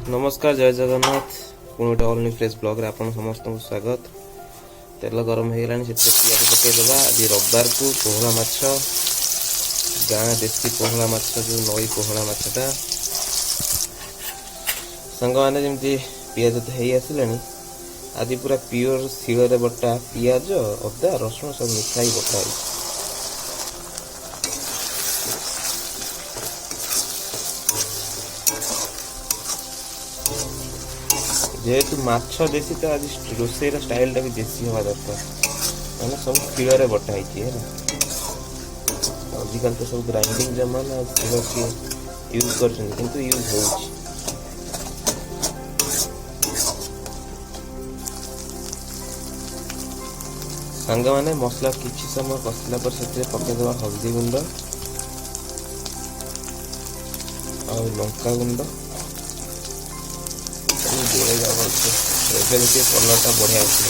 नमस्कार जय जगन्नाथ पुणी गोटे ऑल न्यू फ्रेश ब्लॉग रे आपन समस्त को स्वागत। तेल गरम हो गलानी से पियाज पकईदेवा। आज रविवार को पोहला माछ गाँ देसी पोहला माछ जो नई पोहला माछटा सांग मैंने जमी पियाज तो हो आसला। आज पूरा प्योर शिल बटा पियाज अदा रसुण सब मिसाई बटा जेहेतु माछ देसी तो आज रोसईर स्टाइल भी देसी हवा दरकार मैंने सब शिल बटा है। आजिकल तो सब ग्राइंडिंग जमाना शिल किए यूज कर यूज हो सांग मैंने मसला किसी समय कषला पर से पकईदे हल्दी गुंड और लंका गुंड देखिए कलरटा बढ़िया आसो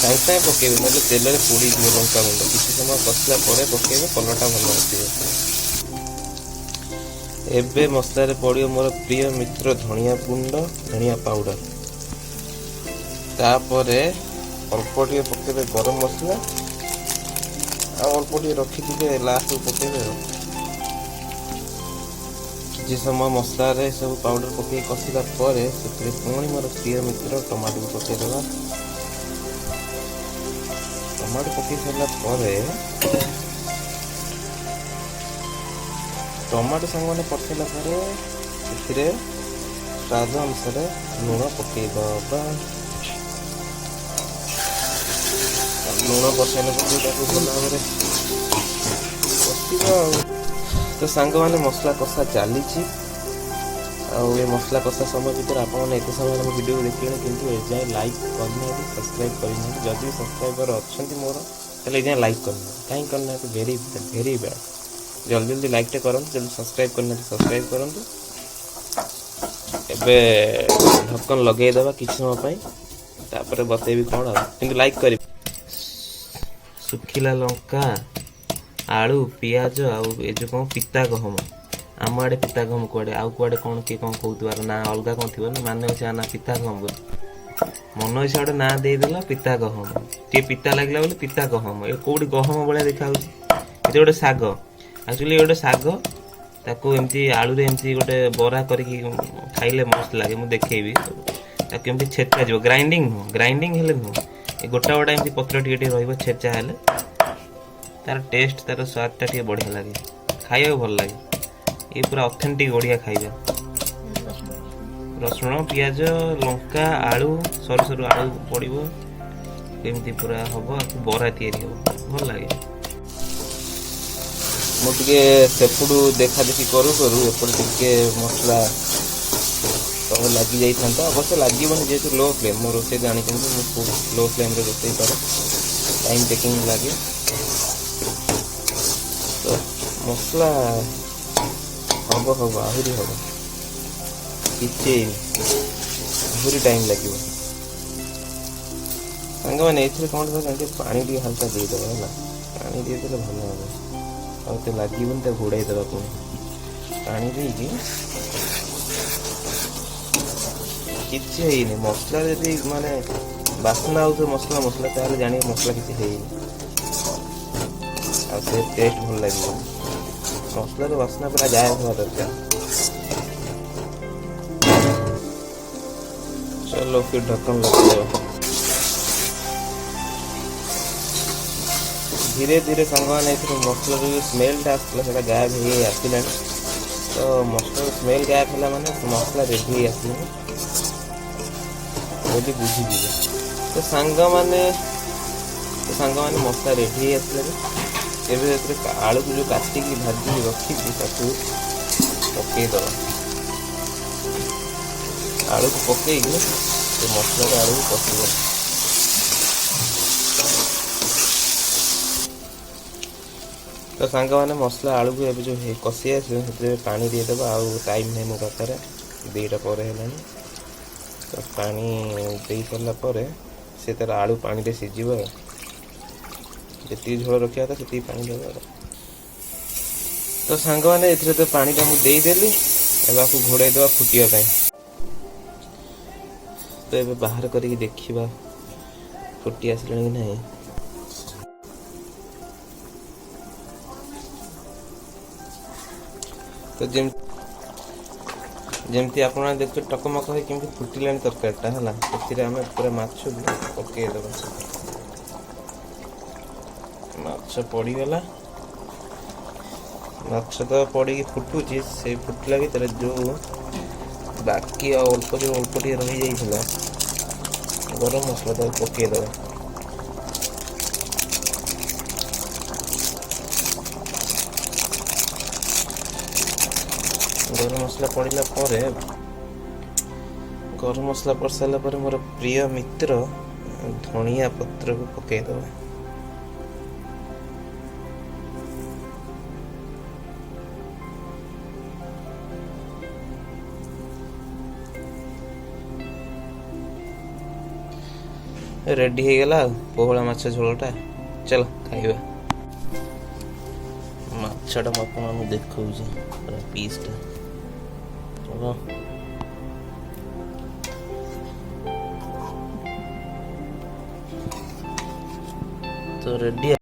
साइड साइड पकेबे ना तेल पोड़ी लंका गुंड किसी समय कषला पर पकेबे कलरटा भल आसो। एबे मसला पड़ो मोर प्रिय मित्र धनिया गुंड धनिया पाउडर तापर अल्प टे पकेबे गरम मसला अल्प टे रखिथे लास्ट पकेबे किसी समय मसला सब पाउडर पकई कषिला से पुणी मोर प्रिय मित्र टमाटो पकईदेवा। टमाटो पकई सारा टमाटो सांग मैंने पकईला स्वाद अनुसार लुण पकईदबा। लुण पसैला भल भाव कषा तो सांग मैंने मसला कषा चली मसला कषा समय भर आपत समय वीडियो देखिए कि एजाए लाइक करना सब्सक्राइब करना जदि सब्सक्राइबर अच्छा मोर तो लाइक करना कहीं करना वेरी वेरी बैड जल्दी जल्दी लाइक टे करूँ जल्दी सब्सक्राइब करना सब्सक्राइब करूँ। एबे ढक्कन लगेदेवा किसी समय बतेबी कौन कि लाइक कर सुखिला लंका आलू पियाज आउ जो कौन पिता गहम आम आड़े पिता गहम कड़े आउ कड़े कौन किए कौन कहूर ना अलग कौन थी ना मान इच्छा ना पिता गहम मन इच्छा गोटे ना देदेला पिता गहम टे पिता लगे बोले पिता गहम ये कौटी गहम भाया देखा ये गोटे शाग एक्चुअली गोटे शाग ताको एमती आलू एमती गोटे बरा करके खाइले मस्त लगे मुझे देखेबी ताकि छेचा जो ग्राइंडिंग हेले नुह गोटा गोटा एमती पत्र टे छेचा हेले तार टेस्ट तार स्वादटा टे बढ़िया लगे खाइबा भल लगे ये पूरा ऑथेंटिक ओडिया खाइबा। रसुण पियाज लंका आलू सरू सरू आलू पड़ो एमती पूरा हम बरा तैयारी हम भल लगे। मुझे सेपटू देखा देखी करू करू एपटे मसला सब लगी जाता अवश्य लगे जेहतु लो फ्लेम मो रोसे जानी लो फ्लेम रोसे करे टाइम टेकिंग लगे तो मसला हम हम आहरी हम कि आहरी टाइम लगे सांग मैंने ये कौन पानी टे हल्का देदेव है पानी देदे भल हम आते लगे घोड़ाई देवा पुणी पानी देकी किसी मसला जदि माने बासना हो मसला मसला ताले जानी मसला किसी है से टेस्ट भल लगे मसला तो बासना पूरा जाए हुआ दरकार। चलो फिर ढक्कन लगे धीरे धीरे सांग मैंने मसला जो स्मेलटा आसला गायब हो आसला तो मसला स्मेल गायब है माने मसला रेडी आसला बोली बुझीजे तो सांग मैंने मसला रेडी आसला आलू को जो काटिक भाजी रखी पकईदे आलू को पकई मसला आलू को पकड़ तो सांग मैंने मसला आलू को जो कषि आसे पानी देदेव आउ टाइम है मो पाखे दीटा पर है तो पानी दे सारापर से तार आलू पानी रे सीझ जी झोल रखा था से पानी देव तो सांग मैंने तो पानी टा मुझे देदेली घोड़ाई देवा फुटिया। तो ये बाहर करके देखिबा फुटी आसलानी कि नहीं। तो जमती आप देखते टकमक है केमती फुटिलानी तरकारीटा है से आम पूरा माछ पकईदे माछ पड़गला माछ तो पड़ी फुटुची से फुटला भितर जो बाकी अल्प जो अल्प रही जाइए गरम मसला तक पकईदे गरम मसला पड़ला गरम मसला पड़ सारा मोर प्रिय मित्र धनिया पत्र को पकईदे रेडी हो गला पोहला माछ झोलटा। चलो खाइबा माछटा मैं देखा पीसटा। चलो तो रेडी।